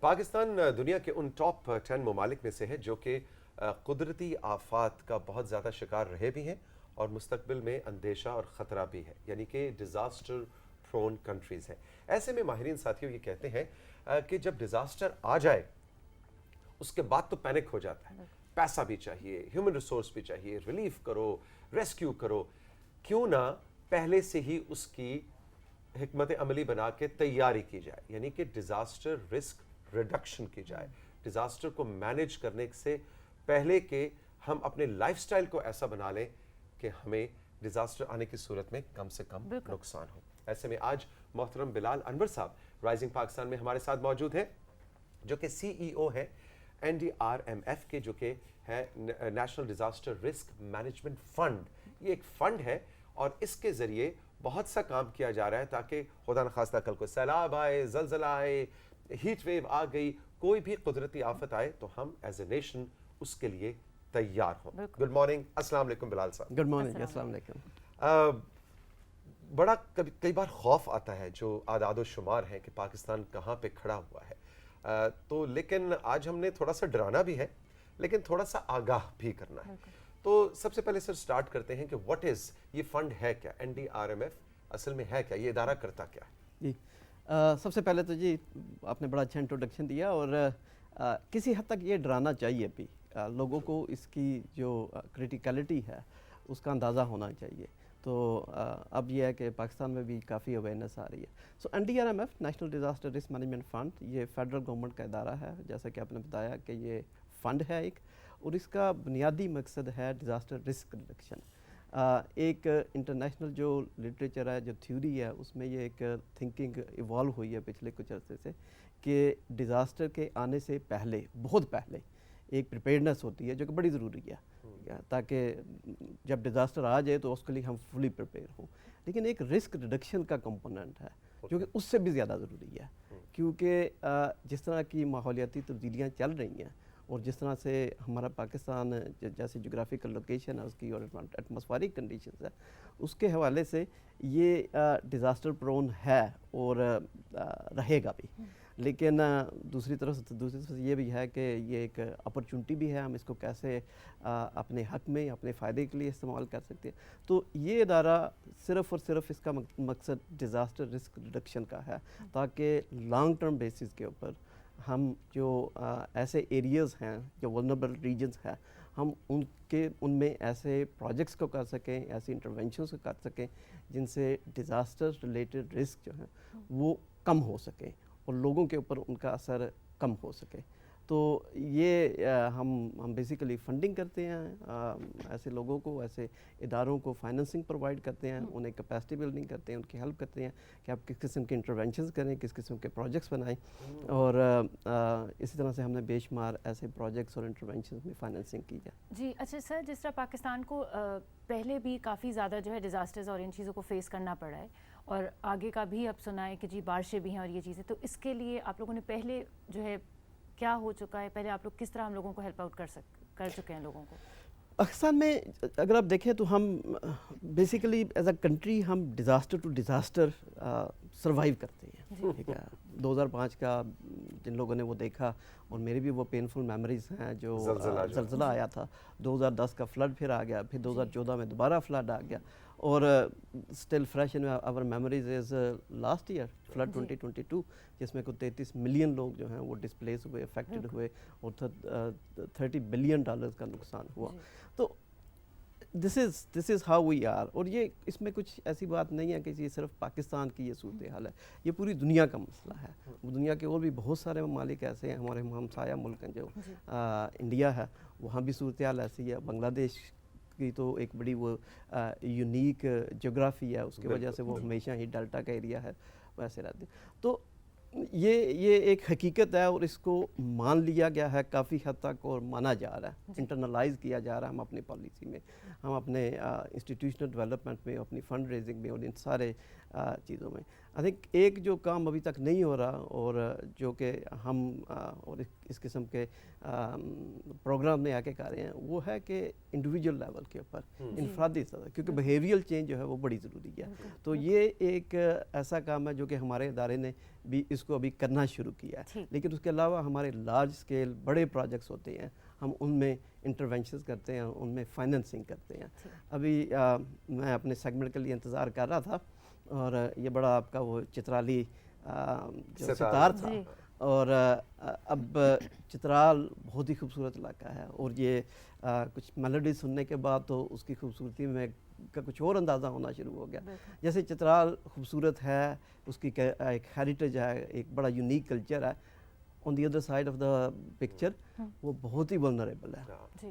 پاکستان دنیا کے ان ٹاپ 10 ممالک میں سے ہے جو کہ قدرتی آفات کا بہت زیادہ شکار رہے بھی ہیں اور مستقبل میں اندیشہ اور خطرہ بھی ہے، یعنی کہ ڈیزاسٹر پرون کنٹریز ہیں۔ ایسے میں ماہرین ساتھیوں یہ کہتے ہیں کہ جب ڈیزاسٹر آ جائے اس کے بعد تو پینک ہو جاتا ہے، پیسہ بھی چاہیے، ہیومن ریسورس بھی چاہیے، ریلیف کرو، ریسکیو کرو، کیوں نہ پہلے سے ہی اس کی حکمت عملی بنا کے تیاری کی جائے، یعنی کہ ڈیزاسٹر رسک ریڈکشن کی جائے، ڈیزاسٹر کو مینیج کرنے سے پہلے کہ ہم اپنے لائف سٹائل کو ایسا بنا لیں کہ ہمیں ڈیزاسٹر آنے کی صورت میں کم سے کم نقصان ہو۔ ایسے میں آج محترم بلال انور صاحب رائزنگ پاکستان میں ہمارے ساتھ موجود ہیں، جو کہ سی ای او ہے NDRMF کے، جو کہ ہے national disaster risk management fund. یہ ایک فنڈ ہے اور اس کے ذریعے بہت سا کام کیا جا رہا ہے تاکہ خدا نخواستہ کل کو سیلاب آئے، زلزلہ آئے، ہیٹ ویو آ گئی، کوئی بھی قدرتی آفت آئے تو ہم ایز اے نیشن اس کے لیے تیار ہوں۔ گڈ مارننگ، السلام علیکم بلال صاحب۔ گڈ مارننگ، السلام علیکم۔ بڑا کئی بار خوف آتا ہے جو اعداد و شمار ہیں کہ پاکستان کہاں پہ کھڑا ہوا ہے، تو لیکن آج ہم نے تھوڑا سا ڈرانا بھی ہے لیکن تھوڑا سا آگاہ بھی کرنا ہے۔ تو سب سے پہلے سر سٹارٹ کرتے ہیں کہ واٹ از، یہ فنڈ ہے کیا، NDRMF اصل میں ہے کیا، یہ ادارہ کرتا کیا ہے؟ جی سب سے پہلے تو جی آپ نے بڑا اچھا انٹروڈکشن دیا، اور کسی حد تک یہ ڈرانا چاہیے بھی، لوگوں کو اس کی جو کریٹیکلٹی ہے اس کا اندازہ ہونا چاہیے۔ تو اب یہ ہے کہ پاکستان میں بھی کافی اویئرنیس آ رہی ہے۔ سو NDRMF national disaster risk management fund, یہ فیڈرل گورنمنٹ کا ادارہ ہے، جیسا کہ آپ نے بتایا کہ یہ فنڈ ہے ایک، اور اس کا بنیادی مقصد ہے ڈیزاسٹر رسک ریڈکشن۔ ایک انٹرنیشنل جو لٹریچر ہے، جو تھیوری ہے، اس میں یہ ایک تھنکنگ ایوالو ہوئی ہے پچھلے کچھ عرصے سے کہ ڈیزاسٹر کے آنے سے پہلے، بہت پہلے ایک پریپیئرنس ہوتی ہے جو کہ بڑی ضروری ہے، تاکہ جب ڈیزاسٹر آ جائے تو اس کے لیے ہم فلی پریپیئر ہوں۔ لیکن ایک رسک ریڈکشن کا کمپوننٹ ہے جو کہ اس سے بھی زیادہ ضروری ہے، کیونکہ جس طرح کی ماحولیاتی تبدیلیاں چل رہی ہیں اور جس طرح سے ہمارا پاکستان جیسے جغرافیکل لوکیشن ہے اس کی اور ایٹماسفیرک کنڈیشنز ہے، اس کے حوالے سے یہ ڈیزاسٹر پرون ہے اور رہے گا بھی۔ لیکن دوسری طرف سے یہ بھی ہے کہ یہ ایک اپرچونٹی بھی ہے، ہم اس کو کیسے اپنے حق میں، اپنے فائدے کے لیے استعمال کر سکتے ہیں۔ تو یہ ادارہ صرف اور صرف اس کا مقصد ڈیزاسٹر رسک ریڈکشن کا ہے، تاکہ لانگ ٹرم بیسس کے اوپر ہم جو ایسے ایریاز ہیں، جو ولنریبل ریجنز ہیں، ہم ان میں ایسے پروجیکٹس کو کر سکیں، ایسی انٹرونشنز کو کر سکیں جن سے ڈیزاسٹر ریلیٹڈ رسک جو ہیں وہ کم ہو سکیں اور لوگوں کے اوپر ان کا اثر کم ہو سکے۔ تو یہ ہم بیسیکلی فنڈنگ کرتے ہیں ایسے لوگوں کو، ایسے اداروں کو فائننسنگ پرووائڈ کرتے ہیں، انہیں کیپیسٹی بلڈنگ کرتے ہیں، ان کی ہیلپ کرتے ہیں کہ آپ کس قسم کے انٹرونشنز کریں، کس قسم کے پروجیکٹس بنائیں، اور اسی طرح سے ہم نے بے شمار ایسے پروجیکٹس اور انٹرونشنز میں فائننسنگ کی ہے۔ جی اچھا سر، جس طرح پاکستان کو پہلے بھی کافی زیادہ جو ہے ڈیزاسٹرز اور ان چیزوں کو فیس کرنا پڑا ہے، اور آگے کا بھی اب سنا ہے کہ جی بارشیں بھی ہیں اور یہ چیزیں، تو اس کے لیے آپ لوگوں نے پہلے جو ہے کیا ہو چکا ہے، پہلے آپ لوگ کس طرح ہم لوگوں کو ہیلپ آؤٹ کر چکے ہیں لوگوں کو؟ پاکستان میں اگر آپ دیکھیں تو ہم بیسیکلی ایز اے کنٹری ہم ڈیزاسٹر ٹو ڈیزاسٹر سروائیو کرتے ہیں، ٹھیک ہے۔ 2005 کا جن لوگوں نے وہ دیکھا، اور میری بھی وہ پینفل میموریز ہیں، جو زلزلہ آیا تھا، 2010 کا فلڈ پھر آ گیا، پھر 2014 میں دوبارہ فلڈ آ گیا، اور اسٹل فریش ان آور میموریز از لاسٹ ایئر فلڈ 2022، جس میں کوئی 33 ملین لوگ جو ہیں وہ ڈسپلیس ہوئے، افیکٹڈ ہوئے، اور $30 بلین کا نقصان ہوا۔ تو دس از ہاؤ وی آر، اور یہ اس میں کچھ ایسی بات نہیں ہے کہ یہ صرف پاکستان کی یہ صورتحال ہے، یہ پوری دنیا کا مسئلہ ہے۔ دنیا کے اور بھی بہت سارے ممالک ایسے ہیں، ہمارے ہمسایہ ملک ہیں جو انڈیا ہے، وہاں بھی صورتحال ایسی ہے۔ بنگلہ دیش کی تو ایک بڑی وہ یونیک جغرافی ہے، اس کی وجہ سے وہ ہمیشہ ہی ڈیلٹا کا ایریا ہے، ویسے رہتے ہیں۔ تو یہ ایک حقیقت ہے اور اس کو مان لیا گیا ہے کافی حد تک، اور مانا جا رہا ہے، انٹرنلائز کیا جا رہا ہے ہم اپنی پالیسی میں، ہم اپنے انسٹیٹیوشنل ڈیولپمنٹ میں، اپنی فنڈ ریزنگ میں، اور ان سارے چیزوں میں. آئی تھنک ایک جو کام ابھی تک نہیں ہو رہا اور جو کہ ہم اور اس قسم کے پروگرام میں آ کے کر رہے ہیں وہ ہے کہ انڈیویجول لیول کے اوپر انفرادی سطح, کیونکہ بیہیویئر چینج جو ہے وہ بڑی ضروری ہے. تو یہ ایک ایسا کام ہے جو کہ ہمارے ادارے نے بھی اس کو ابھی کرنا شروع کیا ہے. لیکن اس کے علاوہ ہمارے لارج اسکیل بڑے پروجیکٹس ہوتے ہیں, ہم ان میں انٹرونشنز کرتے ہیں, ان میں فائننسنگ کرتے ہیں. ابھی میں اپنے سیگمنٹ کے لیے انتظار کر رہا تھا اور یہ بڑا آپ کا وہ چترالی جو ستار تھا, اور اب چترال بہت ہی خوبصورت علاقہ ہے اور یہ کچھ میلوڈی سننے کے بعد تو اس کی خوبصورتی میں کا کچھ اور اندازہ ہونا شروع ہو گیا. جیسے چترال خوبصورت ہے, اس کی ایک ہیریٹیج ہے, ایک بڑا یونیک کلچر ہے. On the other side of the picture وہ بہت ہی ولنریبل ہے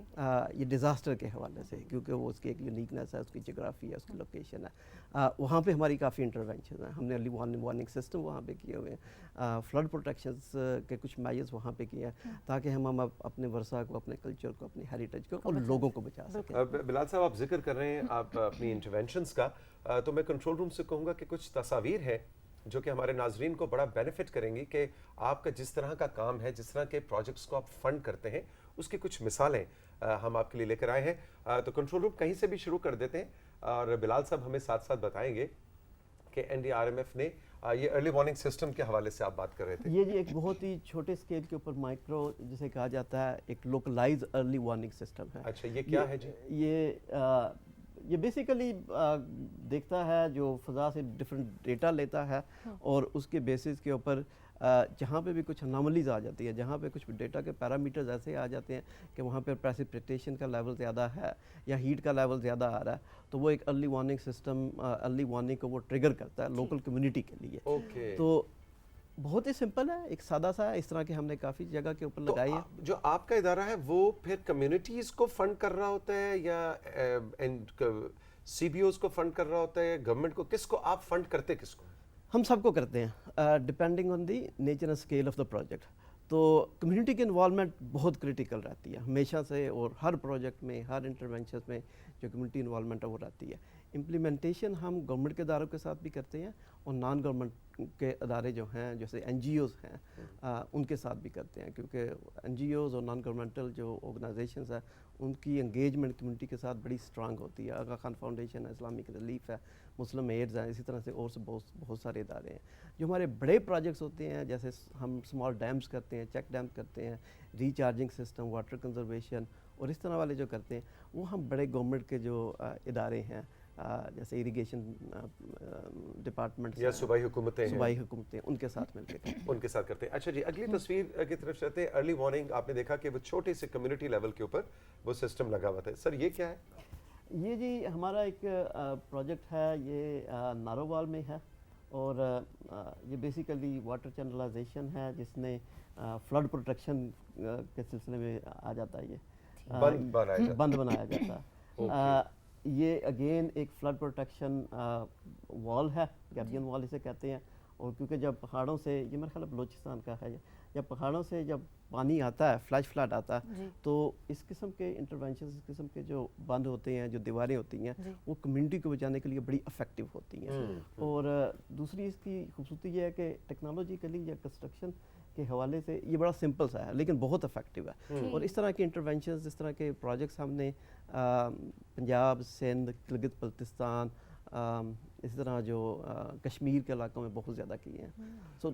یہ ڈیزاسٹر کے حوالے سے, کیونکہ وہ اس کی ایک یونیکنیس ہے, اس کی جغرافی ہے, اس کی لوکیشن ہے. وہاں پہ ہماری کافی انٹرونشن ہیں. ہم نے ارلی وارننگ سسٹم وہاں پہ کیے ہوئے ہیں, فلڈ پروٹیکشنز کے کچھ میجرز وہاں پہ کیے ہیں تاکہ ہم اپنے ورثہ کو, اپنے کلچر کو, اپنی ہیریٹیج کو اور لوگوں کو بچا سکیں. بلال صاحب, آپ ذکر کر رہے ہیں آپ اپنی انٹرونشنز کا, تو میں کنٹرول روم سے کہوں گا کہ کچھ تصاویر ہیں جو کہ ہمارے ناظرین کو بڑا بینیفٹ کریں گی کہ آپ کا جس طرح کا کام ہے, جس طرح کے پروجیکٹس کو آپ فنڈ کرتے ہیں, اس کی کچھ مثالیں ہم آپ کے لیے لے کر آئے ہیں. تو کنٹرول روم کہیں سے بھی شروع کر دیتے ہیں اور بلال صاحب ہمیں ساتھ ساتھ بتائیں گے کہ NDRMF نے یہ ارلی وارننگ سسٹم کے حوالے سے آپ بات کر رہے تھے. یہ جی ایک بہت ہی چھوٹے اسکیل کے اوپر مائکرو جسے کہا جاتا ہے ایک لوکلائز ارلی وارننگ سسٹم ہے. اچھا, یہ کیا ہے جی؟ یہ بیسیکلی دیکھتا ہے جو فضا سے ڈفرینٹ ڈیٹا لیتا ہے اور اس کے بیسس کے اوپر جہاں پہ بھی کچھ اناملیز آ جاتی ہے, جہاں پہ کچھ ڈیٹا کے پیرامیٹرز ایسے آ جاتے ہیں کہ وہاں پہ پریسیپیٹیشن کا لیول زیادہ ہے یا ہیٹ کا لیول زیادہ آ رہا ہے, تو وہ ایک early warning system early warning کو وہ ٹریگر کرتا ہے لوکل کمیونٹی کے لیے. تو بہت ہی سمپل ہے, ایک سادہ سا ہے, اس طرح کے ہم نے کافی جگہ کے اوپر لگائی ہے. جو آپ کا ادارہ ہے وہ پھر کمیونٹیز کو فنڈ کر رہا ہوتا ہے یا CBOs کو فنڈ کر رہا ہوتا ہے, گورنمنٹ کو, کس کو آپ فنڈ کرتے, کس کو؟ ہم سب کو کرتے ہیں depending on the nature and scale of the project. تو کمیونٹی کی انوالومنٹ بہت کریٹیکل رہتی ہے ہمیشہ سے, اور ہر پروجیکٹ میں, ہر انٹرونشن میں جو کمیونٹی انوالومنٹ ہے وہ رہتی ہے. امپلیمنٹیشن ہم گورنمنٹ کے اداروں کے ساتھ بھی کرتے ہیں اور نان گورنمنٹ کے ادارے جو ہیں جیسے NGOs ہیں ان کے ساتھ بھی کرتے ہیں, کیونکہ NGOs اور نان گورنمنٹل جو آرگنائزیشنز ہیں ان کی انگیجمنٹ کمیونٹی کے ساتھ بڑی اسٹرانگ ہوتی ہے. آغا خان فاؤنڈیشن ہے, اسلامک ریلیف ہے, مسلم ایڈز ہیں, اسی طرح سے اور بہت سارے ادارے ہیں. جو ہمارے بڑے پروجیکٹس ہوتے ہیں جیسے ہم اسمال ڈیمز کرتے ہیں, چیک ڈیمز کرتے ہیں, ریچارجنگ سسٹم, واٹر کنزرویشن اور اس طرح والے جو کرتے ہیں وہ ہم بڑے گورنمنٹ کے جو ادارے ہیں جیسے اریگیشن ڈپارٹمنٹ یا صوبائی حکومتیں ان کے ساتھ مل کے ان کے ساتھ کرتے ہیں. اچھا جی, اگلی تصویر کی طرف چلتے ہیں. ارلی وارننگ آپ نے دیکھا کہ وہ چھوٹے سے کمیونٹی لیول کے اوپر وہ سسٹم لگا ہوا تھا. سر یہ کیا ہے؟ یہ جی ہمارا ایک پروجیکٹ ہے, یہ نارووال میں ہے اور یہ بیسیکلی واٹر چینلائزیشن ہے جس نے فلڈ پروٹیکشن کے سلسلے میں آ جاتا ہے. یہ بند بنایا جاتا ہے. یہ اگین ایک فلڈ پروٹیکشن وال ہے, گارڈین وال اسے کہتے ہیں. اور کیونکہ جب پہاڑوں سے, یہ میرا خیال ہے بلوچستان کا ہے, جب پہاڑوں سے جب پانی آتا ہے, فلیش فلڈ آتا ہے, تو اس قسم کے انٹرونشنز, اس قسم کے جو بند ہوتے ہیں, جو دیواریں ہوتی ہیں, وہ کمیونٹی کو بچانے کے لیے بڑی افیکٹو ہوتی ہیں. اور دوسری اس کی خوبصورتی یہ ہے کہ ٹیکنالوجیکلی یا کنسٹرکشن کے حوالے سے یہ بڑا سمپل سا ہے لیکن بہت افیکٹو ہے. اور اس طرح کے انٹرونشنز, اس طرح کے پروجیکٹس ہم نے پنجاب, سندھ, گلگت بلتستان, اس طرح جو کشمیر کے علاقوں میں بہت زیادہ کیے ہیں. سو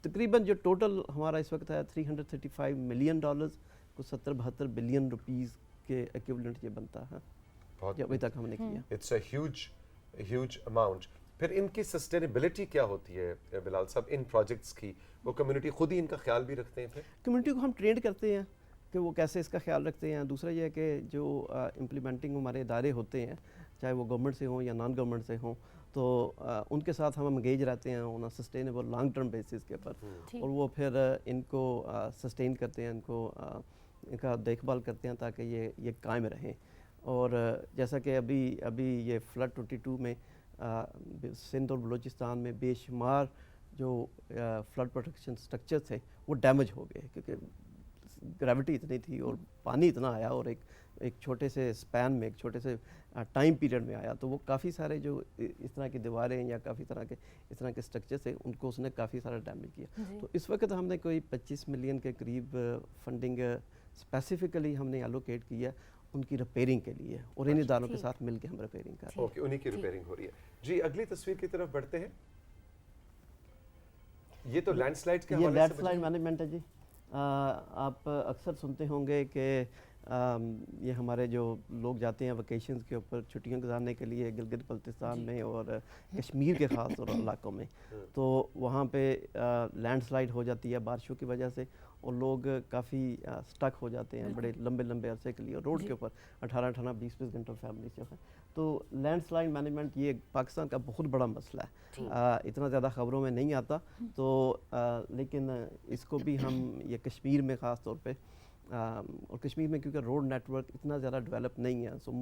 تقریباً جو ٹوٹل ہمارا اس وقت ہے $335 ملین, کو 70-72 بلین روپیز کے ایکویولنٹ یہ بنتا ہے جو ابھی تک ہم نے کیا. It's a huge amount. پھر ان کی سسٹینیبلٹی کیا ہوتی ہے بلال صاحب ان پروجیکٹس کی؟ وہ کمیونٹی خود ہی ان کا خیال بھی رکھتے ہیں؟ پھر کمیونٹی کو ہم ٹرینڈ کرتے ہیں کہ وہ کیسے اس کا خیال رکھتے ہیں. دوسرا یہ ہے کہ جو امپلیمنٹنگ ہمارے ادارے ہوتے ہیں, چاہے وہ گورنمنٹ سے ہوں یا نان گورنمنٹ سے ہوں, تو ان کے ساتھ ہم انگیج رہتے ہیں آن سسٹینیبل لانگ ٹرم بیسس کے اوپر, اور وہ پھر ان کو سسٹین کرتے ہیں, ان کا دیکھ بھال کرتے ہیں تاکہ یہ قائم رہیں. اور جیسا کہ ابھی یہ فلڈ 22 میں سندھ اور بلوچستان میں بے شمار جو فلڈ پروٹیکشن سٹرکچر تھے وہ ڈیمیج ہو گئے, کیونکہ گریوٹی اتنی تھی اور پانی اتنا آیا اور ایک چھوٹے سے سپین میں، ایک چھوٹے سے ٹائم پیریڈ میں آیا، تو وہ کافی سارے جو اس طرح کی دیواریں یا کافی طرح کے اس طرح کے اسٹرکچر تھے ان کو اس نے کافی سارا ڈیمیج کیا. تو اس وقت ہم نے کوئی 25 ملین کے قریب فنڈنگ اسپیسیفکلی ہم نے الوکیٹ کی ہے ان کی ریپیئرنگ کے لیے، اور ان اداروں کے ساتھ مل کے ہم ریپیئرنگ کر رہے ہیں. اوکے، انہی کی ریپیئرنگ ہو رہی ہے. جی اگلی تصویر کی طرف بڑھتے ہیں. یہ تو لینڈ سلائڈ کے یہ حوالے لینڈ سے سلائڈ مینجمنٹ ہے جی. آپ اکثر سنتے ہوں گے کہ یہ ہمارے جو لوگ جاتے ہیں ویکیشنز کے اوپر چھٹیاں گزارنے کے لیے گلگت بلتستان میں اور کشمیر کے خاص طور علاقوں میں، تو وہاں پہ لینڈ سلائڈ ہو جاتی ہے بارشوں کی وجہ سے، اور لوگ کافی سٹک ہو جاتے ہیں بڑے لمبے لمبے عرصے کے لیے روڈ کے اوپر 18 20 گھنٹوں فیملی سے. تو لینڈ سلائڈ مینجمنٹ یہ پاکستان کا بہت بڑا مسئلہ ہے، اتنا زیادہ خبروں میں نہیں آتا تو لیکن اس کو بھی ہم یہ کشمیر میں خاص طور پہ، اور کشمیر میں کیونکہ روڈ نیٹ ورک اتنا زیادہ ڈیولپ نہیں ہے، سو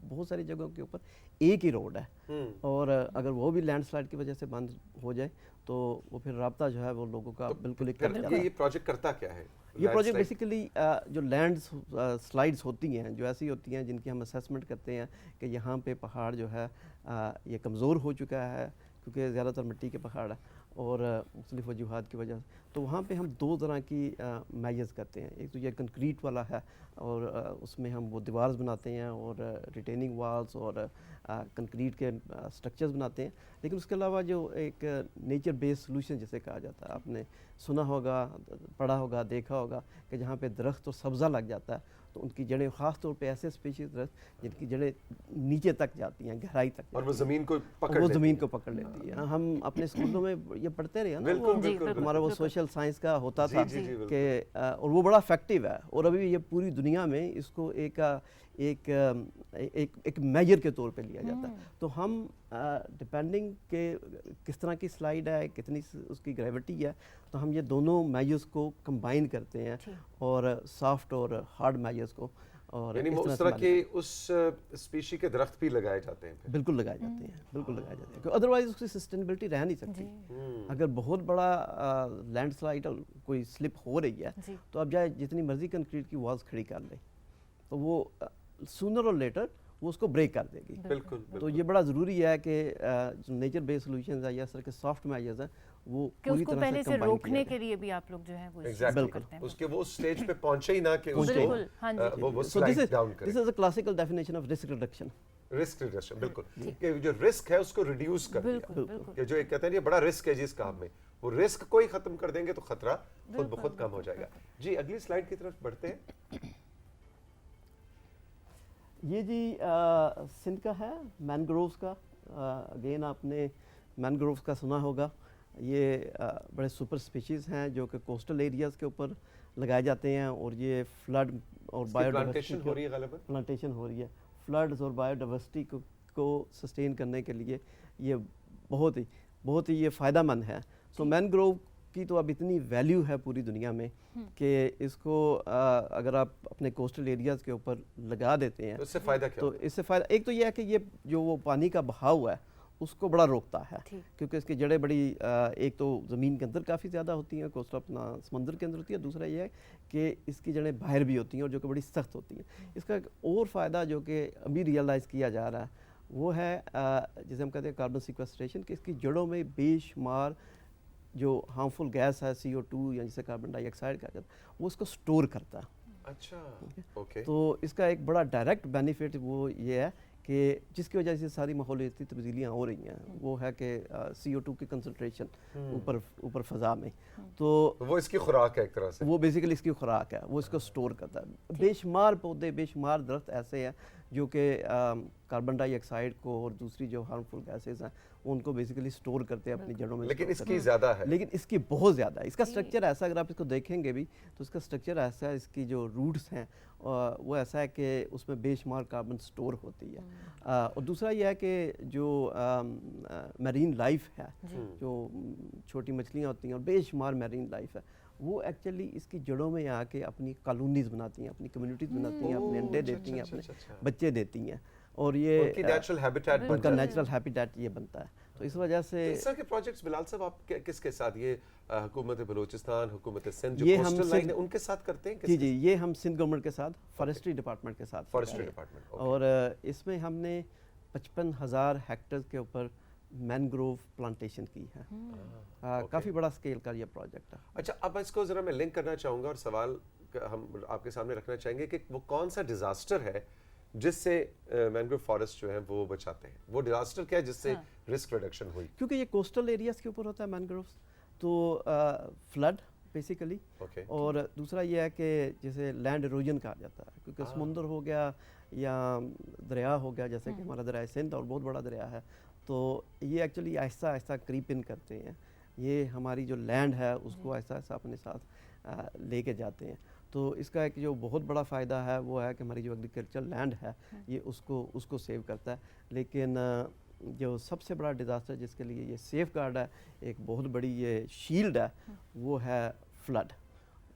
بہت ساری جگہوں کے اوپر ایک ہی روڈ ہے، اور اگر وہ بھی لینڈ سلائڈ کی وجہ سے بند ہو جائے تو وہ پھر رابطہ جو ہے وہ لوگوں کا بالکل ایک یہ پروجیکٹ کرتا کیا ہے؟ یہ پروجیکٹ بیسیکلی جو لینڈ سلائڈز ہوتی ہیں جو ایسی ہوتی ہیں جن کی ہم اسیسمنٹ کرتے ہیں کہ یہاں پہ پہاڑ جو ہے یہ کمزور ہو چکا ہے کیونکہ زیادہ تر مٹی کے پہاڑ ہے اور مختلف وجوہات کی وجہ سے، تو وہاں پہ ہم 2 طرح کی میجرز کرتے ہیں. ایک تو یہ کنکریٹ والا ہے اور اس میں ہم وہ دیوارز بناتے ہیں اور ریٹیننگ والز اور کنکریٹ کے اسٹرکچرز بناتے ہیں. لیکن اس کے علاوہ جو ایک نیچر بیس سلوشن جسے کہا جاتا ہے، آپ نے سنا ہوگا، پڑھا ہوگا، دیکھا ہوگا کہ جہاں پہ درخت اور سبزہ لگ جاتا ہے تو ان کی جڑیں خاص طور پہ ایسے اسپیشیز درخت جن کی جڑیں نیچے تک جاتی ہیں، گہرائی تک، اور وہ زمین کو پکڑ لیتی ہے. ہم اپنے اسکولوں میں یہ پڑھتے رہے نا، ہمارا وہ سوشل سائنس کا ہوتا تھا کہ اور وہ بڑا افیکٹو ہے، اور ابھی یہ پوری دنیا میں اس کو ایک میجر کے طور پہ لیا جاتا ہے. تو ہم ڈپینڈنگ کہ کس طرح کی سلائیڈ ہے، کتنی اس کی گریوٹی ہے، تو ہم یہ دونوں میجرز کو کمبائن کرتے ہیں اور سافٹ اور ہارڈ میجرز کو، اور یعنی اس طرح کے اس اسپیشی کے درخت بھی لگائے جاتے ہیں. بالکل لگائے جاتے ہیں، بالکل لگائے جاتے ہیں، ادروائز اس کی سسٹینیبلٹی رہ نہیں سکتی. اگر بہت بڑا لینڈ سلائڈ کوئی سلپ ہو رہی ہے تو اب جائے جتنی مرضی کنکریٹ کی والز کھڑی کر لے تو وہ سونر اور لیٹر وہ اس کو بریک کر دے گی. بالکل. تو یہ بڑا ضروری ہے کہ جو نیچر بیس سولوشنز ہیں یا اس طرح کے سافٹ میجرز ہیں وہ پوری طرح سے پہلے سے روکنے کے لیے بھی آپ لوگ جو ہیں وہ کرتے ہیں، اس کے وہ سٹیج پہ پہنچے ہی نہ کہ اس کو وہ سلائڈ ڈاؤن کریں. This is a classical definition of risk reduction. Risk reduction, بالکل، کہ جو رسک ہے اس کو ریڈیوس کر دیا، کہ جو ایک کہتے ہیں یہ بڑا رسک ہے جس کام میں، وہ رسک کو ہی ختم کر دیں گے تو خطرہ خود بخود کم ہو جائے گا. جی اگلی سلائیڈ کی طرف بڑھتے ہیں. یہ جی سندھ کا ہے مینگرووز کا. اگین آپ نے مینگرووز کا سنا ہوگا. یہ بڑے سپر اسپیشیز ہیں جو کہ کوسٹل ایریاز کے اوپر لگائے جاتے ہیں، اور یہ فلڈ اور پلانٹیشن ہو رہی ہے غالباً، پلانٹیشن ہو رہی ہے فلڈز اور بایو ڈائیورسٹی کو سسٹین کرنے کے لیے یہ بہت ہی یہ فائدہ مند ہے. سو مینگروو کی تو اب اتنی ویلیو ہے پوری دنیا میں کہ اس کو اگر آپ اپنے کوسٹل ایریاز کے اوپر لگا دیتے ہیں تو اس سے فائدہ کیا؟ تو اس سے فائدہ ایک تو یہ ہے کہ یہ جو وہ پانی کا بہاؤ ہے اس کو بڑا روکتا ہے، کیونکہ اس کی جڑیں بڑی ایک تو زمین کے اندر کافی زیادہ ہوتی ہیں، کوسٹل اپنا سمندر کے اندر ہوتی ہے، دوسرا یہ ہے کہ اس کی جڑیں باہر بھی ہوتی ہیں اور جو کہ بڑی سخت ہوتی ہیں. اس کا ایک اور فائدہ جو کہ ابھی ریئلائز کیا جا رہا ہے وہ ہے جسے ہم کہتے ہیں کاربن سیکویسٹریشن، کہ اس کی جڑوں میں بے شمار جو ہارمفل گیس ہے CO2 یا جسے کاربن ڈائی آکسائڈ کہا جاتا ہے وہ اس کو سٹور کرتا ہے. اچھا، اوکے. تو اس کا ایک بڑا ڈائریکٹ بینیفٹ وہ یہ ہے کہ جس کی وجہ سے ساری ماحولیاتی تبدیلیاں ہو رہی ہیں وہ ہے کہ CO2 کی کنسنٹریشن اوپر فضا میں، تو وہ اس کی خوراک ہے ایک طرح سے، وہ بیسیکلی اس کی خوراک ہے، وہ اس کو سٹور کرتا ہے. بے شمار پودے، بے شمار درخت ایسے ہیں جو کہ کاربن ڈائی آکسائڈ کو اور دوسری جو ہارمفل گیسز ہیں ان کو بیسیکلی سٹور کرتے ہیں اپنی جڑوں میں. لیکن اس کی زیادہ ہے، لیکن اس کی بہت زیادہ ہے. اس کا سٹرکچر ایسا، اگر آپ اس کو دیکھیں گے بھی تو اس کا سٹرکچر ایسا ہے، اس کی جو روٹس ہیں وہ ایسا ہے کہ اس میں بے شمار کاربن سٹور ہوتی ہے. اور دوسرا یہ ہے کہ جو میرین لائف ہے، جو چھوٹی مچھلیاں ہوتی ہیں اور بے شمار میرین لائف ہے، وہ ایکچولی اس کی جڑوں میں آ کے اپنی کالونیز بناتی ہیں، اپنی کمیونٹیز بناتی ہیں، اپنے انڈے دیتی ہیں، اپنے بچے دیتی ہیں، اور یہ ان کی نیچرل ہیبیٹیٹ ان کا نیچرل ہیبیٹیٹ یہ بنتا ہے. تو اس وجہ سے اس طرح کے پروجیکٹس بلال صاحب آپ کس کے ساتھ، یہ حکومت بلوچستان، حکومت سندھ یہ جو ہم کوسٹل لائن ہے ان کے ساتھ کرتے ہیں؟ جی جی، یہ ہم سندھ گورنمنٹ کے ساتھ فارسٹری ڈپارٹمنٹ کے ساتھ فارسٹری ڈپارٹمنٹ، اور اس میں ہم نے 55,000 ہیکٹر کے اوپر مینگروو پلانٹیشن کی ہے. کافی بڑا اسکیل کا یہ پروجیکٹ ہے. اچھا، اب اس کو ذرا میں لنک کرنا چاہوں گا اور سوال ہم آپ کے سامنے رکھنا چاہیں گے کہ وہ کون سا ڈیزاسٹر ہے جس سے مینگروو فارسٹ جو ہیں وہ بچاتے ہیں؟ وہ ڈیزاسٹر کیا ہے جس سے رسک ریڈکشن ہوئی؟ کیونکہ یہ کوسٹل ایریاز کے اوپر ہوتا ہے مینگرووز، تو فلڈ بیسیکلی، اور دوسرا یہ ہے کہ جیسے لینڈ ایروجن کہا جاتا ہے، کیونکہ سمندر ہو گیا یا دریا ہو گیا، جیسے کہ ہمارا دریائے سندھ اور بہت بڑا دریا ہے، تو یہ ایکچولی آہستہ آہستہ کریپ ان کرتے ہیں، یہ ہماری جو لینڈ ہے اس کو آہستہ آہستہ اپنے ساتھ لے کے جاتے ہیں. تو اس کا ایک جو بہت بڑا فائدہ ہے وہ ہے کہ ہماری جو ایگریکلچر لینڈ ہے یہ اس کو سیو کرتا ہے. لیکن جو سب سے بڑا ڈیزاسٹر جس کے لیے یہ سیف گارڈ ہے، ایک بہت بڑی یہ شیلڈ ہے، وہ ہے فلڈ،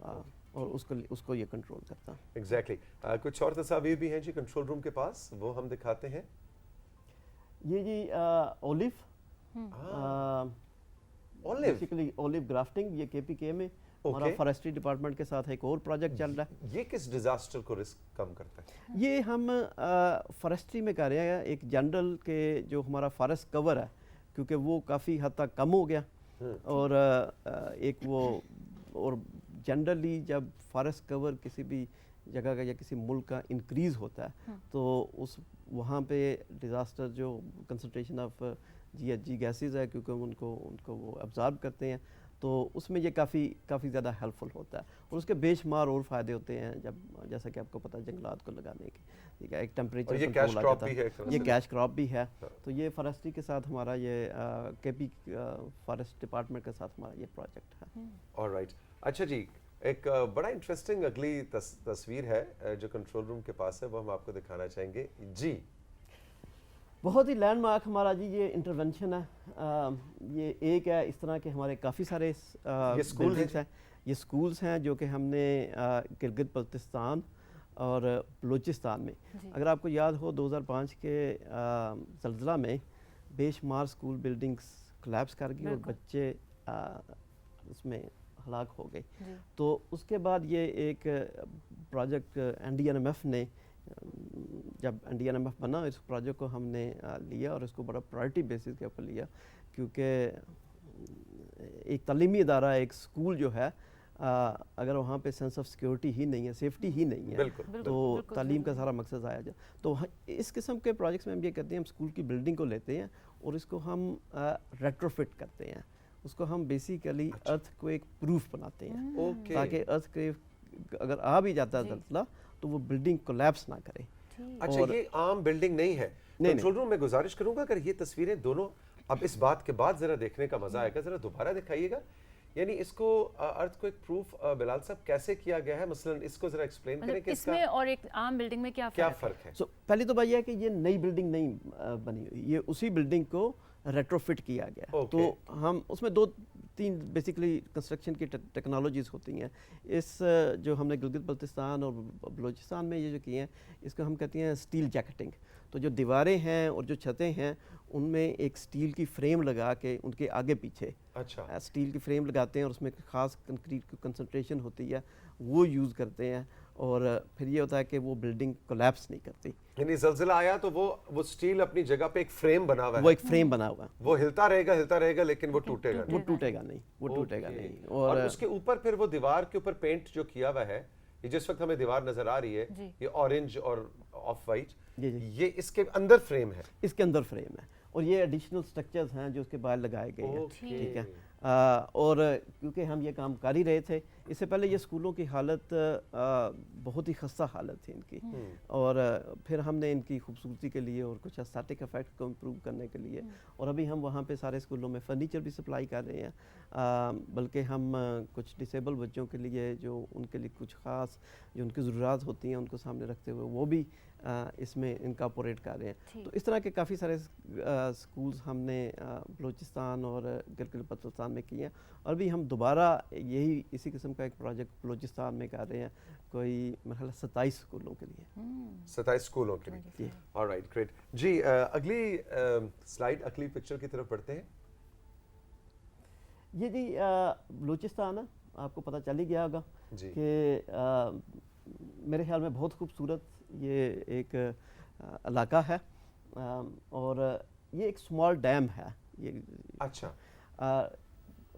اور اس کو یہ کنٹرول کرتا ہے. ایگزیکٹلی. کچھ اور تصاویر بھی ہیں جی کنٹرول روم کے پاس، وہ ہم دکھاتے ہیں. یہ جی بیسیکلی اولیو گرافٹنگ، یہ KPK میں ہمارا فارسٹری ڈپارٹمنٹ کے ساتھ ایک اور پروجیکٹ چل رہا ہے. یہ کس ڈیزاسٹر کو رسک کم کرتا ہے؟ یہ ہم فارسٹری میں کر رہے ہیں ایک جنرل کے جو ہمارا فارسٹ کور ہے، کیونکہ وہ کافی حد تک کم ہو گیا، اور ایک وہ، اور جنرلی جب فارسٹ کور کسی بھی جگہ کا یا کسی ملک کا انکریز ہوتا ہے تو وہاں پہ ڈیزاسٹر جو کنسنٹریشن آف GHG گیسز ہے، کیونکہ ان کو وہ ابزارب کرتے ہیں، تو اس میں یہ کافی زیادہ ہیلپ فل ہوتا ہے. اور اس کے بے شمار اور فائدے ہوتے ہیں، جب جیسا کہ آپ کو پتہ ہے جنگلات کو لگانے کے، ٹھیک ہے، ایک ٹیمپریچر کنٹرول آ جاتا ہے، یہ کیش کراپ بھی ہے. تو یہ فارسٹری کے ساتھ ہمارا یہ KP فارسٹ ڈپارٹمنٹ کے ساتھ ہمارا یہ پروجیکٹ ہے. آلرائٹ. اچھا جی، ایک بڑا انٹرسٹنگ اگلی تصویر ہے جو کنٹرول روم کے پاس ہے، وہ ہم آپ کو دکھانا چاہیں گے جی. بہت ہی لینڈ مارک ہمارا جی یہ انٹرونشن ہے. یہ ایک ہے اس طرح کے ہمارے کافی سارے بلڈنگس ہیں. یہ سکولز ہیں جو کہ ہم نے گلگت بلتستان اور بلوچستان میں، اگر آپ کو یاد ہو 2005 کے زلزلہ میں بے شمار سکول بلڈنگس کلیپس کر گئی اور بچے اس میں ہلاک ہو گئے. تو اس کے بعد یہ ایک پروجیکٹ NDNMF نے، جب NDNMF بنا اس پروجیکٹ کو ہم نے لیا اور اس کو بڑا پرائرٹی بیسس کے اوپر لیا، کیونکہ ایک تعلیمی ادارہ، ایک سکول جو ہے، اگر وہاں پہ سینس آف سیکیورٹی ہی نہیں ہے، سیفٹی ہی نہیں ہے، تو تعلیم کا سارا مقصد ضائع جائے. تو اس قسم کے پروجیکٹس میں ہم یہ کرتے ہیں، ہم سکول کی بلڈنگ کو لیتے ہیں اور اس کو ہم ریٹروفٹ کرتے ہیں، اس کو ہم بیسیکلی ارتھ کویک پروف بناتے ہیں، تاکہ ارتھ کویک اگر آ بھی جاتا ہے زلزلہ تو وہ بلڈنگ کولیپس نہ کرے. اچھا، یہ عام بلڈنگ نہیں ہے. کنٹرول روم میں گزارش کروں گا اگر یہ تصویریں دونوں اب اس بات کے بعد ذرا دیکھنے کا مزہ آئے گا، ذرا دوبارہ دکھائیے گا. یعنی اس کو ارتھ کویک پروف بلال صاحب کیسے کیا گیا ہے؟ مثلا اس کو ذرا ایکسپلین کریں کہ اس میں اور ایک عام بلڈنگ میں کیا فرق ہے. پہلی تو بات یہ ہے کہ یہ نئی بلڈنگ نہیں بنی ہوئی، یہ اسی بلڈنگ کو ریٹروفٹ کیا گیا. تو ہم اس میں 2-3 بیسیکلی کنسٹرکشن کی ٹیکنالوجیز ہوتی ہیں. اس جو ہم نے گلگت بلتستان اور بلوچستان میں یہ جو کیے ہیں، اس کو ہم کہتے ہیں اسٹیل جیکٹنگ. تو جو دیواریں ہیں اور جو چھتیں ہیں ان میں ایک اسٹیل کی فریم لگا کے ان کے آگے پیچھے اسٹیل کی فریم لگاتے ہیں، اور اس میں خاص کنکریٹ کی کنسنٹریشن ہوتی ہے، وہ یوز کرتے ہیں، اور پھر یہ ہوتا ہے کہ وہ بلڈنگ کولیپس نہیں کرتی. یعنی زلزلہ آیا تو وہ اسٹیل اپنی جگہ پہ ایک فریم بنا ہوا ہے، وہ ایک فریم بنا ہوا ہے، وہ ہلتا رہے گا لیکن وہ ٹوٹے گا نہیں. اور اس کے اوپر پھر وہ دیوار کے اوپر پینٹ جو کیا ہوا ہے، یہ جس وقت ہمیں دیوار نظر آ رہی ہے، یہ اورنج اور آف وائٹ، یہ اس کے اندر فریم ہے. اس کے اندر فریم ہے، اور یہ ایڈیشنل سٹرکچرز ہیں جو اس کے باہر لگائے گئے ہیں. ٹھیک ہے. اور کیونکہ ہم یہ کام کر ہی رہے تھے، اس سے پہلے یہ اسکولوں کی حالت بہت ہی خستہ حالت تھی ان کی، اور پھر ہم نے ان کی خوبصورتی کے لیے اور کچھ اسٹیٹک افیکٹ کو امپروو کرنے کے لیے، اور ابھی ہم وہاں پہ سارے اسکولوں میں فرنیچر بھی سپلائی کر رہے ہیں، بلکہ ہم کچھ ڈسیبل بچوں کے لیے جو ان کے لیے کچھ خاص جو ان کی ضروریات ہوتی ہیں ان کو سامنے رکھتے ہوئے وہ بھی اس میں انکارپوریٹ کر رہے ہیں. تو اس طرح کے کافی سارے اسکولز ہم نے بلوچستان اور گلگت بلتستان میں کیے ہیں، اور بھی ہم دوبارہ اسی قسم قسم کا ایک پروجیکٹ بلوچستان میں کر رہے ہیں، کوئی میرا خیال 27 اسکولوں کے لیے. 27 اسکولوں کے لیے. All right, great. جی اگلی سلائیڈ، اگلی پکچر کی طرف بڑھتے ہیں. یہ جی بلوچستان ہے، آپ کو پتہ چل ہی گیا ہوگا کہ میرے خیال میں بہت خوبصورت یہ ایک علاقہ ہے، اور یہ ایک سمال ڈیم ہے. یہ اچھا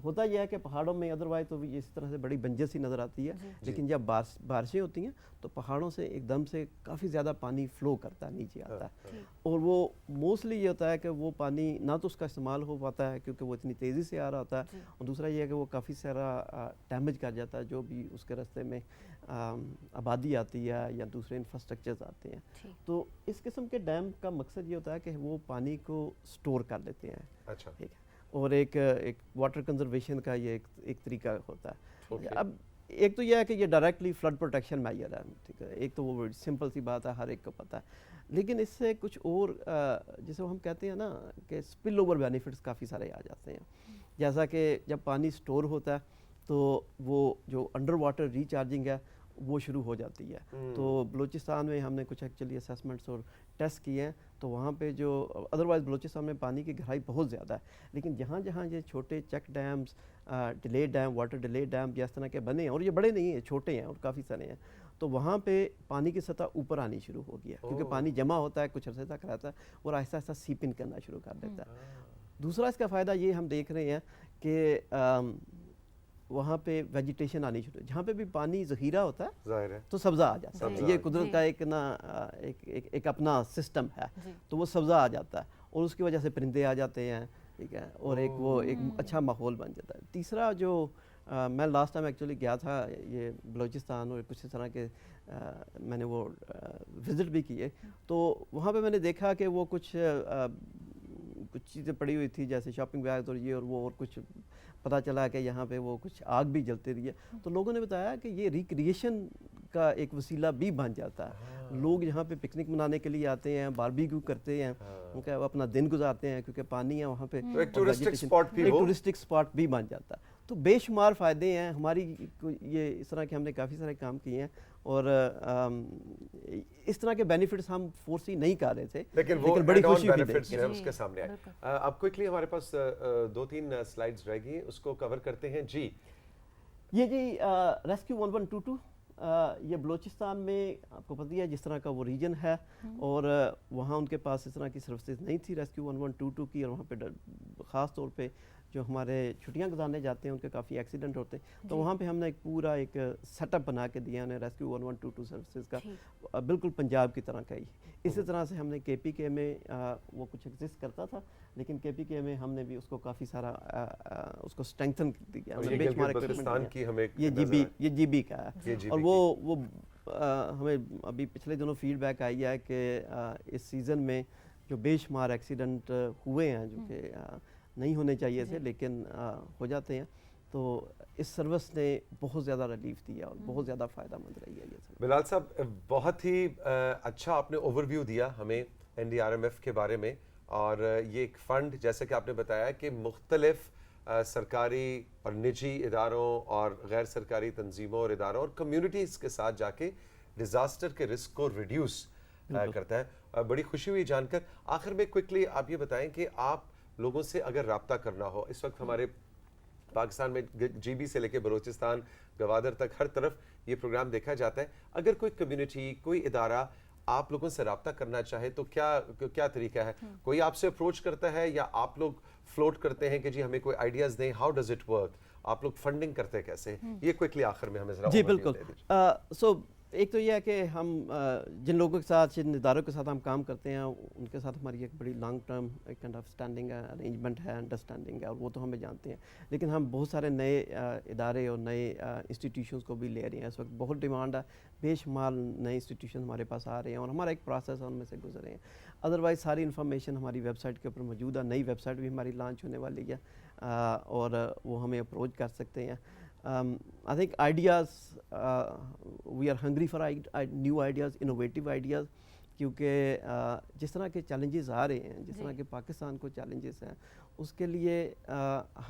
ہوتا یہ ہے کہ پہاڑوں میں ادروائز تو اس طرح سے بڑی بنجر سی نظر آتی ہے، لیکن جب بارشیں ہوتی ہیں تو پہاڑوں سے ایک دم سے کافی زیادہ پانی فلو کرتا ہے، نیچے آتا ہے، اور وہ موسٹلی یہ ہوتا ہے کہ وہ پانی نہ تو اس کا استعمال ہو پاتا ہے کیونکہ وہ اتنی تیزی سے آ رہا ہوتا ہے، اور دوسرا یہ ہے کہ وہ کافی سارا ڈیمیج کر جاتا ہے جو بھی اس کے راستے میں آبادی آتی ہے یا دوسرے انفراسٹرکچرز آتے ہیں. تو اس قسم کے ڈیم کا مقصد یہ ہوتا ہے کہ وہ پانی کو سٹور کر لیتے ہیں. اچھا، ٹھیک ہے، اور ایک واٹر کنزرویشن کا یہ ایک طریقہ ہوتا ہے. اب ایک تو یہ ہے کہ یہ ڈائریکٹلی فلڈ پروٹیکشن میجر ہے، ٹھیک ہے، ایک تو وہ سمپل سی بات ہے، ہر ایک کو پتہ ہے، لیکن اس سے کچھ اور جسے ہم کہتے ہیں نا کہ اسپل اوور بینیفٹس کافی سارے آ جاتے ہیں. جیسا کہ جب پانی سٹور ہوتا ہے تو وہ جو انڈر واٹر ریچارجنگ ہے وہ شروع ہو جاتی ہے. تو بلوچستان میں ہم نے کچھ ایکچولی اسیسمنٹس اور ٹیسٹ کیے ہیں، تو وہاں پہ جو ادروائز بلوچستان میں پانی کی گہرائی بہت زیادہ ہے، لیکن جہاں جہاں یہ چھوٹے check dams, delay dam, water delay dam یا اس طرح کے بنے ہیں، اور یہ بڑے نہیں ہیں، چھوٹے ہیں اور کافی سارے ہیں، تو وہاں پہ پانی کی سطح اوپر آنی شروع ہو گیا، کیونکہ پانی جمع ہوتا ہے، کچھ عرصے تک رہتا ہے اور آہستہ آہستہ سیپ ان کرنا شروع کر دیتا ہے. دوسرا اس کا فائدہ یہ ہم دیکھ رہے ہیں کہ وہاں پہ ویجیٹیشن آنی شروع، جہاں پہ بھی پانی ذخیرہ ہوتا ہے ظاہر ہے تو سبزہ آ جاتا ہے. یہ قدرت کا ایک اپنا سسٹم ہے، تو وہ سبزہ آ جاتا ہے اور اس کی وجہ سے پرندے آ جاتے ہیں، ٹھیک ہے، اور وہ ایک اچھا ماحول بن جاتا ہے. تیسرا جو میں لاسٹ ٹائم ایکچولی گیا تھا یہ بلوچستان، اور کچھ اس طرح کے میں نے وہ وزٹ بھی کیے، تو وہاں پہ میں نے دیکھا کہ وہ کچھ چیزیں پڑی ہوئی تھی جیسے شاپنگ بیگز اور یہ اور وہ، اور کچھ پتہ چلا کہ یہاں پہ وہ کچھ آگ بھی جلتی رہی ہے. تو لوگوں نے بتایا کہ یہ ریکریشن کا ایک وسیلہ بھی بن جاتا ہے. لوگ یہاں پہ پکنک منانے کے لیے آتے ہیں، باربیکیو کرتے ہیں، اپنا دن گزارتے ہیں کیونکہ پانی ہے وہاں پہ، ایک ٹورسٹک اسپاٹ بھی بن جاتا ہے. تو بے شمار فائدے ہیں ہماری، یہ اس طرح کے ہم نے کافی سارے کام کیے ہیں، اور اس طرح کے بینیفٹس ہم فورسی نہیں کر رہے تھے، لیکن بڑی خوشی بھی بینیفٹس ہیں اس کے سامنے آئے. اب کوئکلی ہمارے پاس 2-3 سلائیڈز رہ گئی، اس کو کور کرتے ہیں. جی یہ جی ریسکیو 1122 یہ بلوچستان میں آپ کو پتہ ہے جس طرح کا وہ ریجن ہے، اور وہاں ان کے پاس اس طرح کی سروسز نہیں تھی ریسکیو 1122 کی، اور وہاں پہ خاص طور پہ جو ہمارے چھٹیاں گزارنے جاتے ہیں ان کے کافی ایکسیڈنٹ ہوتے ہیں، تو وہاں پہ ہم نے ایک پورا ایک سیٹ اپ بنا کے دیا انہیں ریسکیو 1122 سروسز کا، بالکل پنجاب کی طرح کا ہی. اسی طرح سے ہم نے کے پی کے میں وہ کچھ ایگزسٹ کرتا تھا، لیکن کے پی کے میں ہم نے بھی اس کو کافی سارا اس کو اسٹرینگتھن دیا. یہ جی بی کا ہے، اور وہ ہمیں ابھی پچھلے دنوں فیڈ بیک آئی ہے کہ اس سیزن میں جو بے شمار ایکسیڈنٹ ہوئے ہیں جو کہ نہیں ہونے چاہیے تھے لیکن ہو جاتے ہیں، تو اس سروس نے بہت زیادہ ریلیف دیا اور بہت زیادہ فائدہ مند رہی ہے. یہ بلال صاحب بہت ہی اچھا آپ نے اوور ویو دیا ہمیں NDRMF کے بارے میں، اور یہ ایک فنڈ جیسے کہ آپ نے بتایا کہ مختلف سرکاری اور نجی اداروں اور غیر سرکاری تنظیموں اور اداروں اور کمیونٹیز کے ساتھ جا کے ڈیزاسٹر کے رسک کو ریڈیوس کرتا ہے. بڑی خوشی ہوئی جان کر. آخر میں کوئکلی آپ یہ بتائیں کہ آپ لوگوں سے اگر رابطہ کرنا ہو، اس وقت ہمارے پاکستان میں جی بی سے لے کے بلوچستان گوادر تک ہر طرف یہ پروگرام دیکھا جاتا ہے، اگر کوئی کمیونٹی، کوئی ادارہ آپ لوگوں سے رابطہ کرنا چاہے تو کیا طریقہ ہے؟ کوئی آپ سے اپروچ کرتا ہے یا آپ لوگ فلوٹ کرتے ہیں کہ جی ہمیں کوئی آئیڈیاز دیں؟ How does it work? آپ لوگ فنڈنگ کرتے کیسے؟ یہ کوئکلی آخر میں ہمیں ذرا جی بالکل. سو ایک تو یہ ہے کہ ہم جن لوگوں کے ساتھ، جن اداروں کے ساتھ ہم کام کرتے ہیں ان کے ساتھ ہماری ایک بڑی لانگ ٹرم ایک کائنڈ آف اسٹینڈنگ ہے، ارینجمنٹ ہے، انڈرسٹینڈنگ ہے، اور وہ تو ہمیں جانتے ہیں. لیکن ہم بہت سارے نئے ادارے اور نئے انسٹیٹیوشنس کو بھی لے رہے ہیں. اس وقت بہت ڈیمانڈ ہے، بے شمار نئے انسٹیٹیوشن ہمارے پاس آ رہے ہیں اور ہمارا ایک پروسیس ہے ان میں سے گزرے ہیں. ادروائز ساری انفارمیشن ہماری ویب سائٹ کے اوپر موجود ہے. نئی ویب سائٹ بھی ہماری لانچ ہونے والی ہے اور وہ ہمیں اپروچ کر سکتے ہیں. I think ideas, we are hungry for new ideas, innovative ideas, کیونکہ جس طرح کے چیلنجز آ رہے ہیں، جس طرح کے پاکستان کو چیلنجز ہیں، اس کے لیے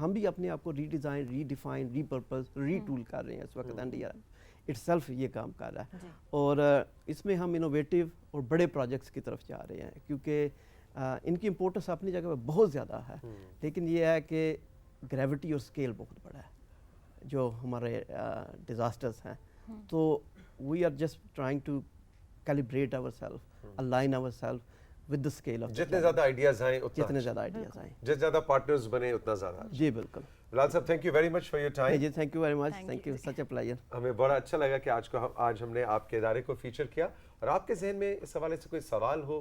ہم بھی اپنے آپ کو ری ڈیزائن، ری ڈیفائن، ری پرپز، ری ٹول کر رہے ہیں اس وقت. NDRM اٹ سیلف یہ کام کر رہا ہے اور اس میں ہم انوویٹیو اور بڑے پروجیکٹس کی طرف جا رہے ہیں، کیونکہ ان کی امپورٹنس اپنی جگہ پہ بہت زیادہ ہے، لیکن یہ ہے کہ گریوٹی اور اسکیل بہت بڑا ہے جو ہمارے ڈیزاسٹرز ہیں. تو we are just trying to calibrate our self, align our self with the scale of جتنے زیادہ آئیڈیاز آئیں جتنے زیادہ آئیڈیاز آئیں، جتنے زیادہ پارٹنرز بنے اتنا زیادہ. جی بالکل. بلال صاحب thank you very much for your time. جی thank you very much, thank you, such a player. ہمیں بڑا اچھا لگا کہ آج ہم نے آپ کے ادارے کو فیچر کیا، اور آپ کے ذہن میں اس حوالے سے کوئی سوال ہو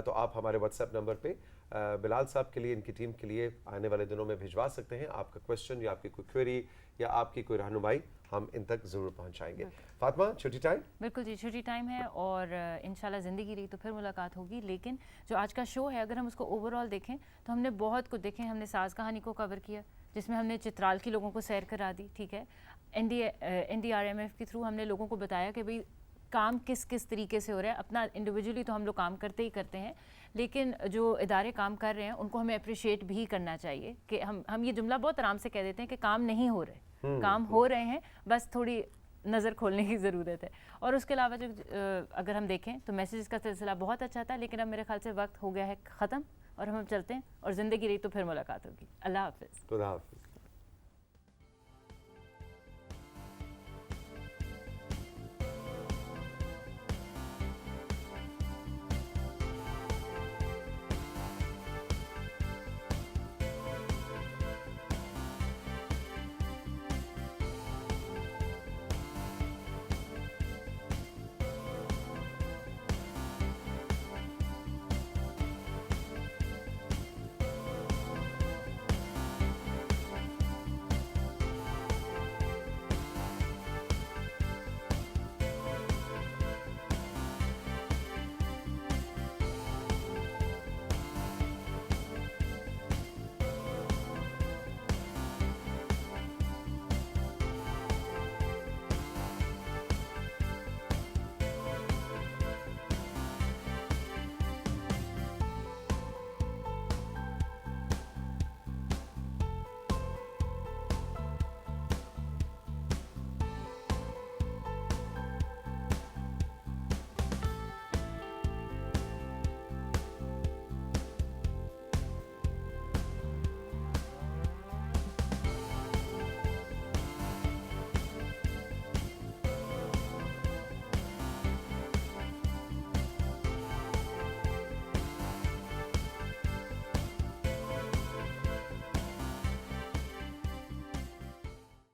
تو آپ ہمارے واٹس ایپ نمبر پہ بلال صاحب کے لیے، ان کی ٹیم کے لیے آنے والے دنوں میں بھجوا سکتے ہیں. آپ کا کویشچن یا آپ کی کوئی کوئری یا آپ کی کوئی رہنمائی ہم ان تک ضرور پہنچائیں گے. فاطمہ چھٹی ٹائم؟ بالکل جی، چھٹی ٹائم ہے اور انشاءاللہ زندگی رہی تو پھر ملاقات ہوگی. لیکن جو آج کا شو ہے، اگر ہم اس کو اوور آل دیکھیں تو ہم نے بہت کچھ دیکھیں. ہم نے ساز کہانی کو کور کیا جس میں ہم نے چترال کے لوگوں کو سیر کرا دی، ٹھیک ہے. NDRMF کے تھرو ہم نے لوگوں کو بتایا کہ بھئی کام کس کس طریقے سے ہو رہا ہے. اپنا انڈیویجولی تو ہم لوگ کام کرتے ہی کرتے ہیں، لیکن جو ادارے کام کر رہے ہیں ان کو ہمیں اپریشیٹ بھی کرنا چاہیے. کہ ہم یہ جملہ بہت آرام سے کہہ دیتے ہیں کہ کام نہیں ہو رہے، کام ہو رہے ہیں، بس تھوڑی نظر کھولنے کی ضرورت ہے. اور اس کے علاوہ جو اگر ہم دیکھیں تو میسیجز کا سلسلہ بہت اچھا تھا، لیکن اب میرے خیال سے وقت ہو گیا ہے ختم، اور ہم چلتے ہیں، اور زندگی رہی تو پھر ملاقات ہوگی. اللہ حافظ. خدا حافظ.